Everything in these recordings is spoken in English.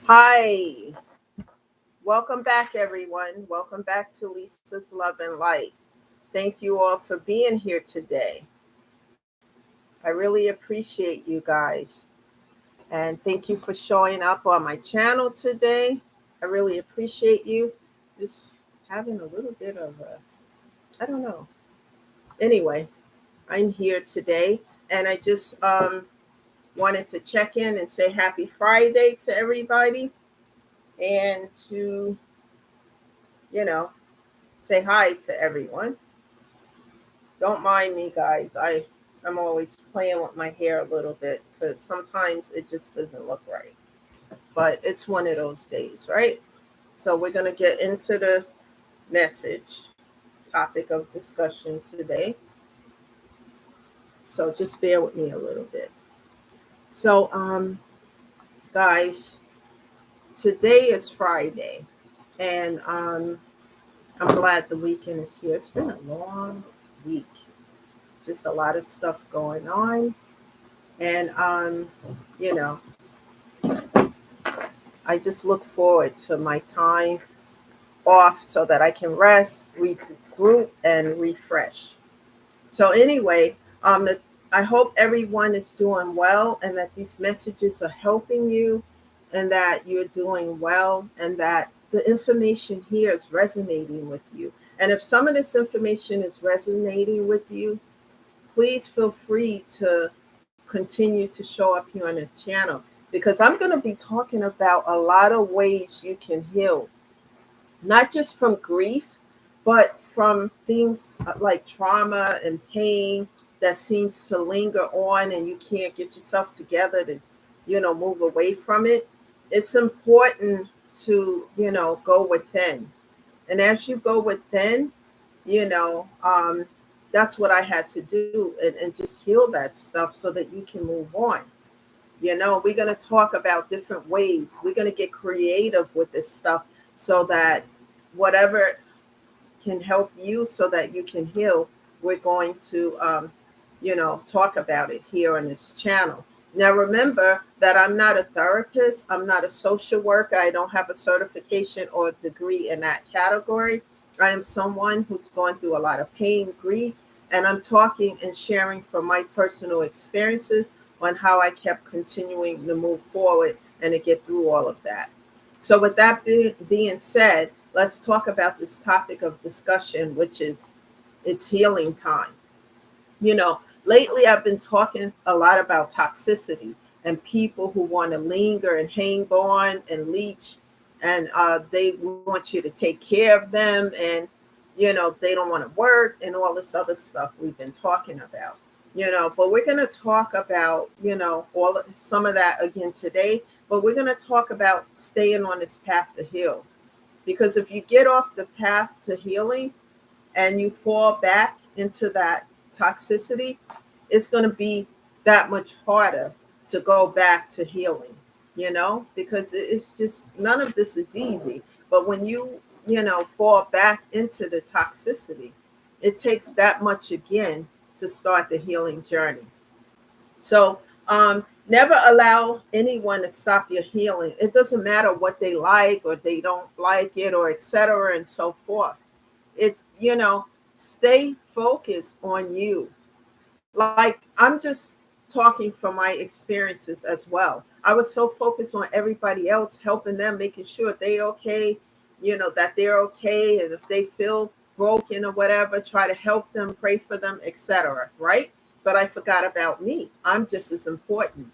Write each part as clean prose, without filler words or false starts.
Hi, welcome back, everyone. Welcome back to Lisa's Love and Light. Thank you all for being here today. I really appreciate you guys. And thank you for showing up on my channel today. I really appreciate you. Just having a little bit of a, I don't know. Anyway, I'm here today and I just wanted to check in and say happy Friday to everybody and to, you know, say hi to everyone. Don't mind me, guys. I'm always playing with my hair a little bit because sometimes it just doesn't look right. But it's one of those days, right? So we're gonna get into the message topic of discussion today. So just bear with me a little bit. So guys, today is Friday, and I'm glad the weekend is here. It's been a long week, just a lot of stuff going on, and you know, I just look forward to my time off so that I can rest, regroup, and refresh. So anyway, I hope everyone is doing well and that these messages are helping you and that you're doing well and that the information here is resonating with you. And if some of this information is resonating with you, please feel free to continue to show up here on the channel because I'm going to be talking about a lot of ways you can heal, not just from grief, but from things like trauma and pain that seems to linger on and you can't get yourself together to, move away from it. It's important to, go within. And as you go within, you know, um, that's what I had to do and just heal that stuff so that you can move on. We're going to talk about different ways. We're going to get creative with this stuff so that whatever can help you so that you can heal, we're going to, talk about it here on this channel. Now, remember that I'm not a therapist. I'm not a social worker. I don't have a certification or degree in that category. I am someone who's going through a lot of pain, grief, and I'm talking and sharing from my personal experiences on how I kept continuing to move forward and to get through all of that. So, with that being said, let's talk about this topic of discussion, which is it's healing time. Lately I've been talking a lot about toxicity and people who want to linger and hang on and leech, and they want you to take care of them, and they don't want to work and all this other stuff we've been talking about. But we're going to talk about some of that again today. But we're going to talk about staying on this path to heal, because if you get off the path to healing and you fall back into that toxicity, it's going to be that much harder to go back to healing, because it's just none of this is easy. But when you fall back into the toxicity, it takes that much again to start the healing journey. So, never allow anyone to stop your healing. It doesn't matter what they like or they don't like it or etc. and so forth. It's, stay focused on you. Like, I'm just talking from my experiences as well. I was so focused on everybody else, helping them, making sure they okay, that they're okay. And if they feel broken or whatever, try to help them, pray for them, etc. Right? But I forgot about me. I'm just as important.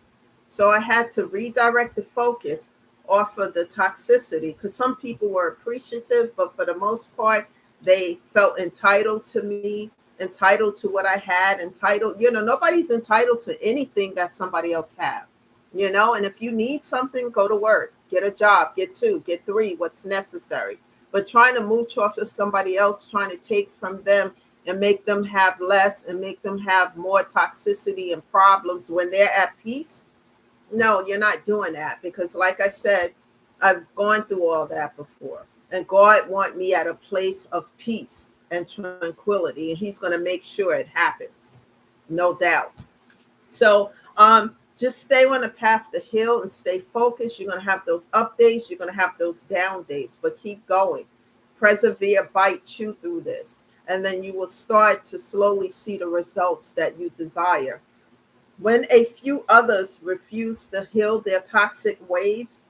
So I had to redirect the focus off of the toxicity because some people were appreciative, but for the most part, they felt entitled to me, entitled to what I had, entitled, nobody's entitled to anything that somebody else have, and if you need something, go to work, get a job, get two, get three, what's necessary. But trying to mooch off of somebody else, trying to take from them and make them have less and make them have more toxicity and problems when they're at peace, no, you're not doing that, because like I said, I've gone through all that before. And God want me at a place of peace and tranquility, and he's going to make sure it happens. No doubt. So, just stay on the path to heal and stay focused. You're going to have those up days, you're going to have those down days, but keep going. Persevere, bite, chew through this. And then you will start to slowly see the results that you desire. When a few others refuse to heal their toxic ways,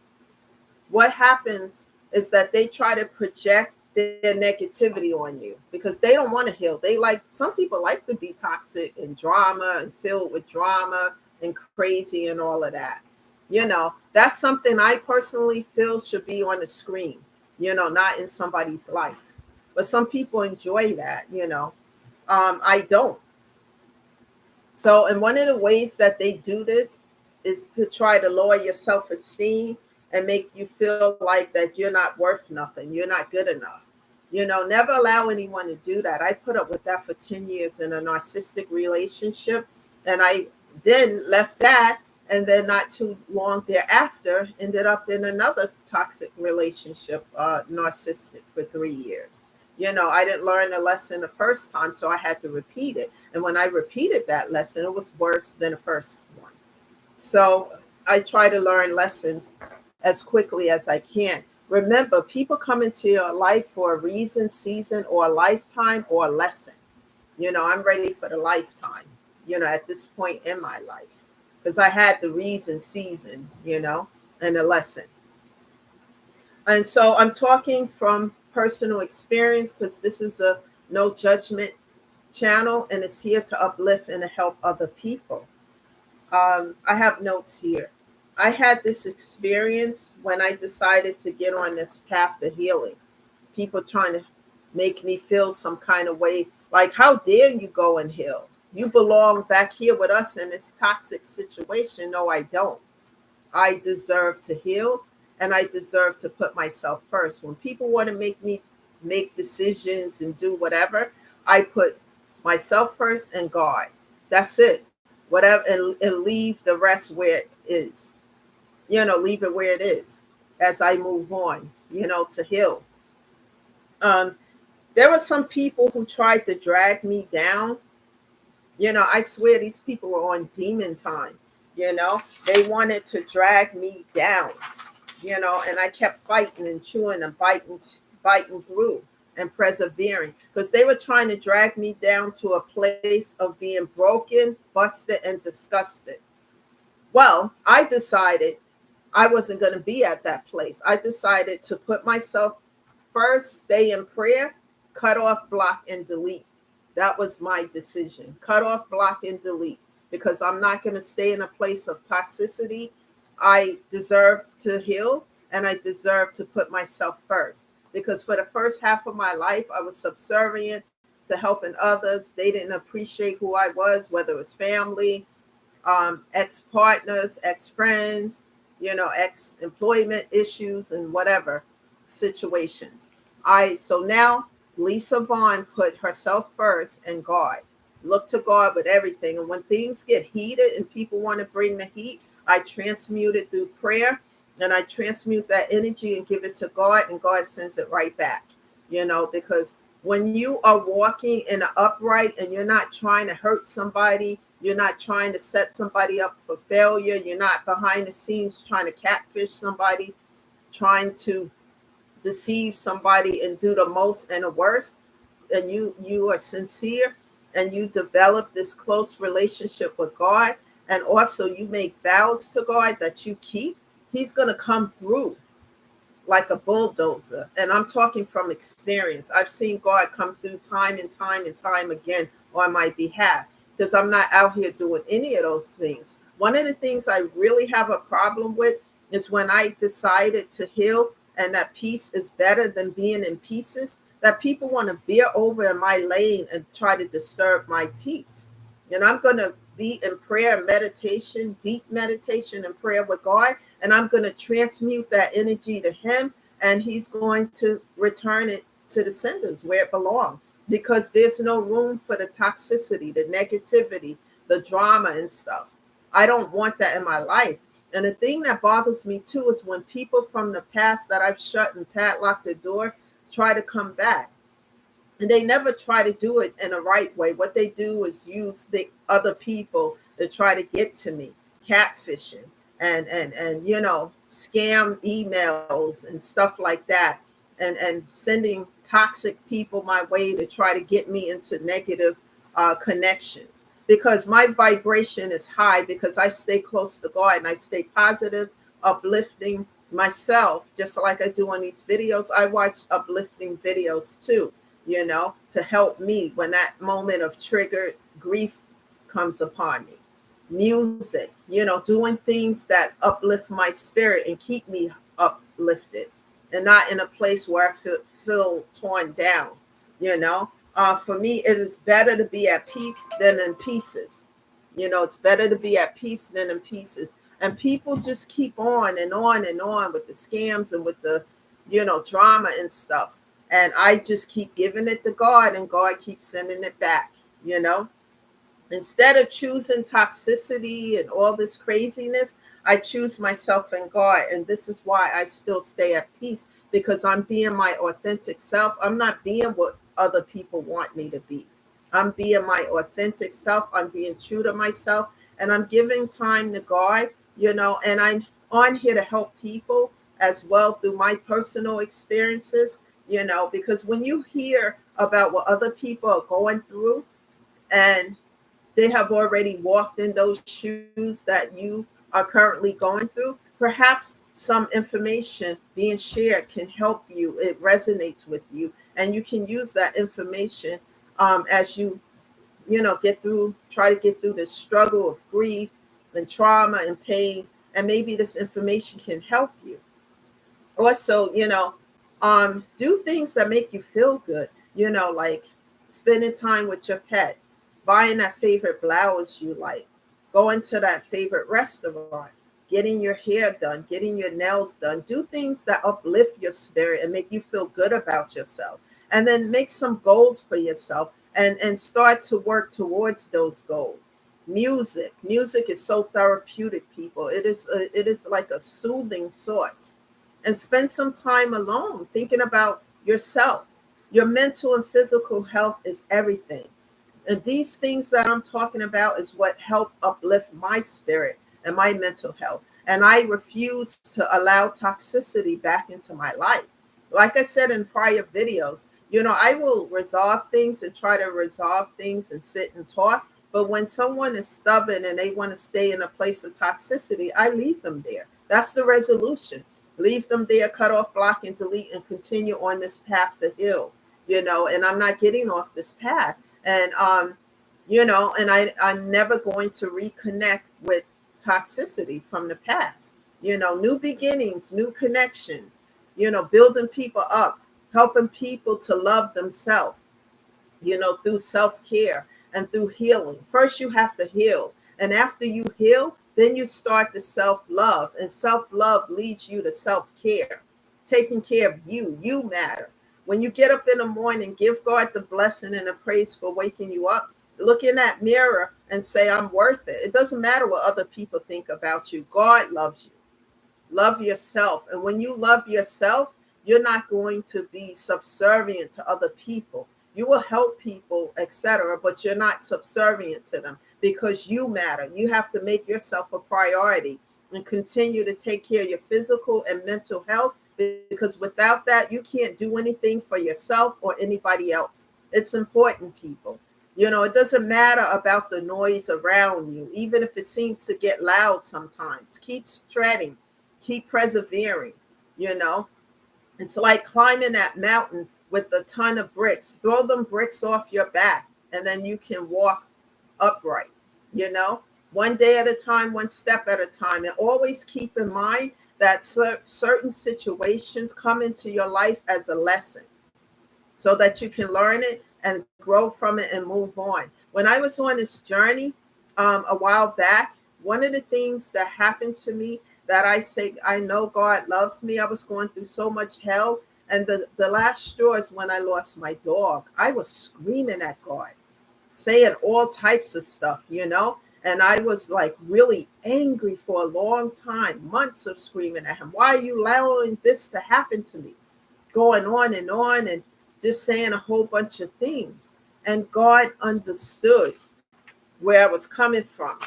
what happens is that they try to project their negativity on you because they don't want to heal. They like, some people like to be toxic and drama and filled with drama and crazy and all of that. That's something I personally feel should be on the screen, not in somebody's life. But some people enjoy that. I don't. So, and one of the ways that they do this is to try to lower your self-esteem and make you feel like that you're not worth nothing, you're not good enough. Never allow anyone to do that. I put up with that for 10 years in a narcissistic relationship, and I then left that, and then not too long thereafter ended up in another toxic relationship, narcissistic, for 3 years. I didn't learn the lesson the first time, so I had to repeat it. And when I repeated that lesson, it was worse than the first one. So I try to learn lessons as quickly as I can. Remember, people come into your life for a reason, season, or a lifetime, or a lesson. I'm ready for the lifetime, at this point in my life, because I had the reason, season, and the lesson. And so I'm talking from personal experience because this is a no judgment channel, and it's here to uplift and to help other people. I have notes here. I had this experience when I decided to get on this path to healing. People trying to make me feel some kind of way, like, how dare you go and heal? You belong back here with us in this toxic situation. No, I don't. I deserve to heal, and I deserve to put myself first. When people want to make me make decisions and do whatever, I put myself first and God. That's it. Whatever, and leave the rest where it is. Leave it where it is as I move on, to heal. Um, there were some people who tried to drag me down. I swear these people were on demon time. They wanted to drag me down, and I kept fighting and chewing and biting through and persevering because they were trying to drag me down to a place of being broken, busted, and disgusted. Well, I decided I wasn't going to be at that place. I decided to put myself first, stay in prayer, cut off, block, and delete. That was my decision. Cut off, block, and delete, because I'm not going to stay in a place of toxicity. I deserve to heal, and I deserve to put myself first, because for the first half of my life, I was subservient to helping others. They didn't appreciate who I was, whether it was family, ex-partners, ex-friends, ex-employment issues, and whatever situations. So now Lisa Vaughn put herself first and God. Look to God with everything. And when things get heated and people want to bring the heat, I transmute it through prayer, and I transmute that energy and give it to God, and God sends it right back. Because when you are walking in an upright and you're not trying to hurt somebody, you're not trying to set somebody up for failure, you're not behind the scenes trying to catfish somebody, trying to deceive somebody and do the most and the worst, and you are sincere and you develop this close relationship with God, and also you make vows to God that you keep, he's going to come through like a bulldozer. And I'm talking from experience. I've seen God come through time and time and time again on my behalf, because I'm not out here doing any of those things. One of the things I really have a problem with is when I decided to heal, and that peace is better than being in pieces, that people want to veer over in my lane and try to disturb my peace. And I'm going to be in prayer and meditation, deep meditation and prayer with God, and I'm going to transmute that energy to him, and he's going to return it to the senders where it belongs, because there's no room for the toxicity, the negativity, the drama and stuff. I don't want that in my life. And the thing that bothers me too is when people from the past that I've shut and padlocked the door try to come back. And they never try to do it in a right way. What they do is use the other people to try to get to me. catfishing and scam emails and stuff like that, and sending toxic people my way to try to get me into negative connections, because my vibration is high, because I stay close to God and I stay positive, uplifting myself, just like I do on these videos. I watch uplifting videos too, to help me when that moment of triggered grief comes upon me. Music, doing things that uplift my spirit and keep me uplifted and not in a place where I feel torn down, For me, it is better to be at peace than in pieces. It's better to be at peace than in pieces. And people just keep on and on and on with the scams and with the, drama and stuff. And I just keep giving it to God, and God keeps sending it back, Instead of choosing toxicity and all this craziness, I choose myself and God. And this is why I still stay at peace, because I'm being my authentic self. I'm not being what other people want me to be. I'm being my authentic self. I'm being true to myself. And I'm giving time to God, and I'm on here to help people as well through my personal experiences, because when you hear about what other people are going through, and they have already walked in those shoes that you are currently going through, perhaps some information being shared can help you. It resonates with you, and you can use that information as you, try to get through the struggle of grief and trauma and pain, and maybe this information can help you. Also, do things that make you feel good, like spending time with your pet, buying that favorite blouse you like, going to that favorite restaurant, getting your hair done, getting your nails done. Do things that uplift your spirit and make you feel good about yourself. And then make some goals for yourself, and start to work towards those goals. Music is so therapeutic, people. It is like a soothing source. And spend some time alone thinking about yourself. Your mental and physical health is everything. And these things that I'm talking about is what help uplift my spirit and my mental health. And I refuse to allow toxicity back into my life. Like I said in prior videos, I will resolve things and try to resolve things and sit and talk. But when someone is stubborn and they want to stay in a place of toxicity, I leave them there. That's the resolution. Leave them there, cut off, block, and delete, and continue on this path to heal, and I'm not getting off this path. And I'm never going to reconnect with toxicity from the past. New beginnings, new connections, building people up, helping people to love themselves, through self-care and through healing. First, you have to heal. And after you heal, then you start the self-love. And self-love leads you to self-care, taking care of you. You matter. When you get up in the morning, give God the blessing and the praise for waking you up. Look in that mirror and say, I'm worth it. It doesn't matter what other people think about you. God loves you. Love yourself. And when you love yourself, you're not going to be subservient to other people. You will help people, etc., but you're not subservient to them, because you matter. You have to make yourself a priority and continue to take care of your physical and mental health, because without that, you can't do anything for yourself or anybody else. It's important, people. It doesn't matter about the noise around you, even if it seems to get loud sometimes. Keep treading, keep persevering. It's like climbing that mountain with a ton of bricks. Throw them bricks off your back, and then you can walk upright, one day at a time, one step at a time. And always keep in mind that certain situations come into your life as a lesson, so that you can learn it and grow from it and move on. When I was on this journey a while back, one of the things that happened to me, that I say, I know God loves me. I was going through so much hell. And the last straw is when I lost my dog. I was screaming at God, saying all types of stuff, and I was like really angry for a long time, months of screaming at him. Why are you allowing this to happen to me? Going on and just saying a whole bunch of things. And God understood where I was coming from,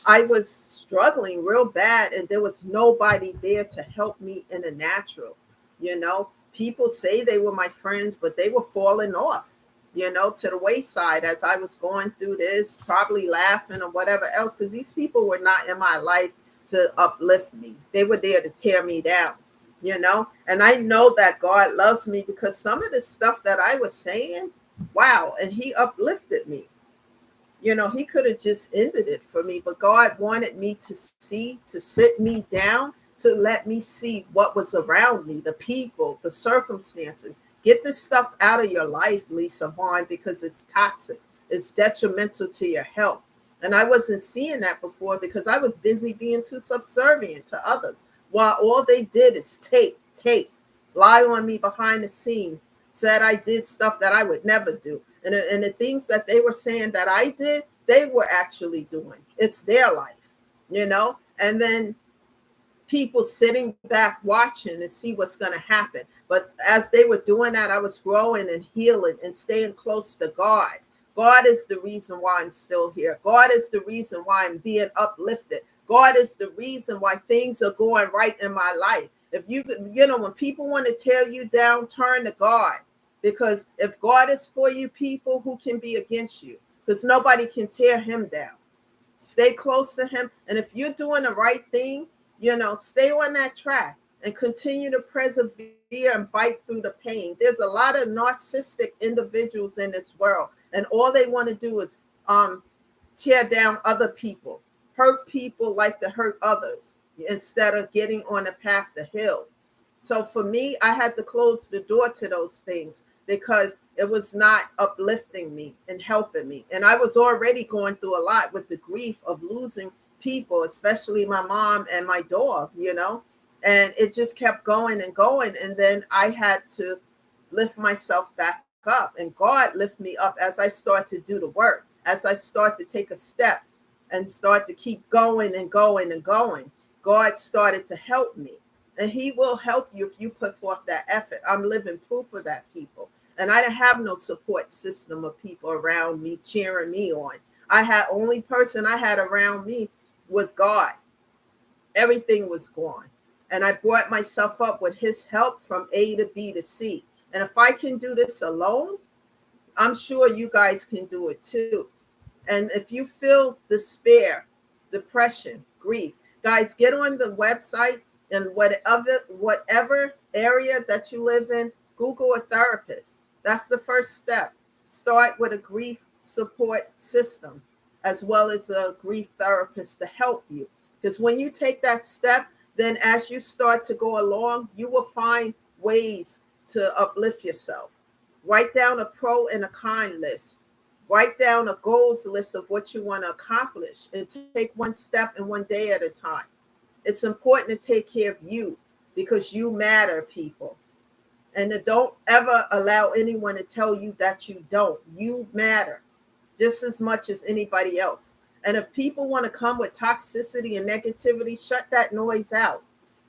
I was struggling real bad, and there was nobody there to help me in the natural. You know, people say they were my friends, but they were falling off, to the wayside as I was going through this, probably laughing or whatever else, because these people were not in my life to uplift me. They were there to tear me down. And I know that God loves me because some of the stuff that I was saying, wow, and He uplifted me. He could have just ended it for me, but God wanted me to see, to sit me down, to let me see what was around me, the people, the circumstances. Get this stuff out of your life, Lisa Vaughn, because it's toxic. It's detrimental to your health. And I wasn't seeing that before because I was busy being too subservient to others, while all they did is take, lie on me behind the scene, said I did stuff that I would never do. And the things that they were saying that I did, they were actually doing. It's their life. And then people sitting back watching and see what's going to happen. But as they were doing that, I was growing and healing and staying close to God. God is the reason why I'm still here. God is the reason why I'm being uplifted. God is the reason why things are going right in my life. If when people want to tear you down, turn to God. Because if God is for you, people, who can be against you? Because nobody can tear Him down. Stay close to Him. And if you're doing the right thing, stay on that track and continue to persevere and fight through the pain. There's a lot of narcissistic individuals in this world, and all they want to do is tear down other people, hurt people like to hurt others instead of getting on the path to heal. So for me, I had to close the door to those things because it was not uplifting me and helping me. And I was already going through a lot with the grief of losing people, especially my mom and my dog. And it just kept going and going. And then I had to lift myself back up, and God lift me up as I start to do the work, as I start to take a step and start to keep going and going and going. God started to help me. And He will help you if you put forth that effort. I'm living proof of that, people. And I didn't have no support system of people around me cheering me on. Only person I had around me was God. Everything was gone. And I brought myself up with His help from A to B to C. And if I can do this alone, I'm sure you guys can do it too. And if you feel despair, depression, grief, guys, get on the website, and whatever area that you live in, Google a therapist. That's the first step. Start with a grief support system as well as a grief therapist to help you. Because when you take that step, then as you start to go along, you will find ways to uplift yourself. Write down a pro and a con list. Write down a goals list of what you want to accomplish and take one step and one day at a time. It's important to take care of you because you matter, people. And don't ever allow anyone to tell you that you don't. You matter just as much as anybody else. And if people want to come with toxicity and negativity, shut that noise out.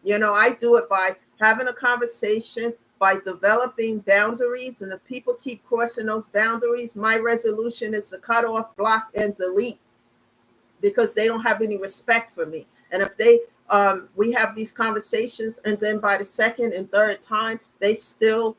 I do it by having a conversation, by developing boundaries. And if people keep crossing those boundaries, my resolution is to cut off, block, and delete because they don't have any respect for me. And if we have these conversations, and then by the second and third time, they still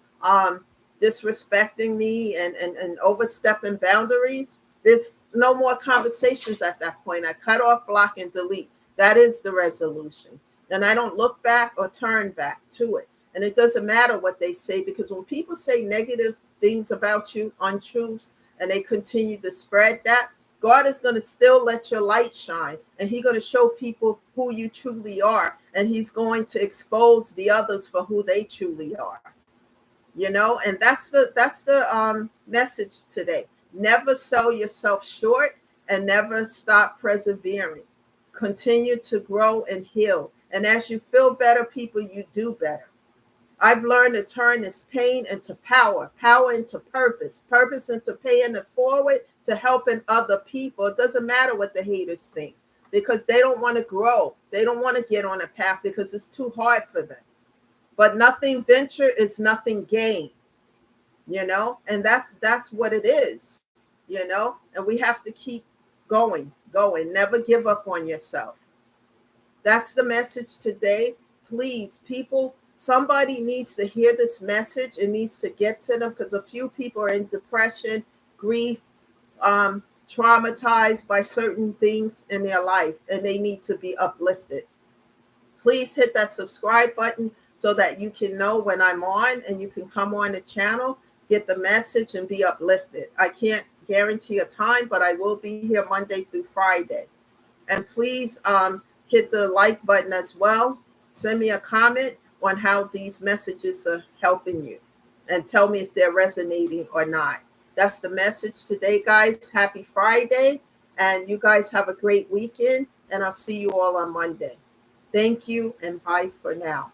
disrespecting me and overstepping boundaries, there's no more conversations at that point. I cut off, block, and delete. That is the resolution. And I don't look back or turn back to it. And it doesn't matter what they say, because when people say negative things about you, untruths, and they continue to spread that, God is going to still let your light shine, and He's going to show people who you truly are, and He's going to expose the others for who they truly are. And that's the message today. Never sell yourself short, and never stop persevering. Continue to grow and heal. And as you feel better, people, you do better. I've learned to turn this pain into power, power into purpose, purpose into paying it forward to helping other people. It doesn't matter what the haters think, because they don't want to grow. They don't want to get on a path because it's too hard for them. But nothing venture is nothing gain, and that's what it is, and we have to keep going. Never give up on yourself. That's the message today. Please, people, somebody needs to hear this message. It needs to get to them because a few people are in depression, grief, traumatized by certain things in their life, and they need to be uplifted. Please hit that subscribe button so that you can know when I'm on and you can come on the channel, get the message, and be uplifted. I can't guarantee a time, but I will be here Monday through Friday. And please hit the like button as well. Send me a comment on how these messages are helping you and tell me if they're resonating or not. That's the message today, guys. Happy Friday. And you guys have a great weekend. And I'll see you all on Monday. Thank you and bye for now.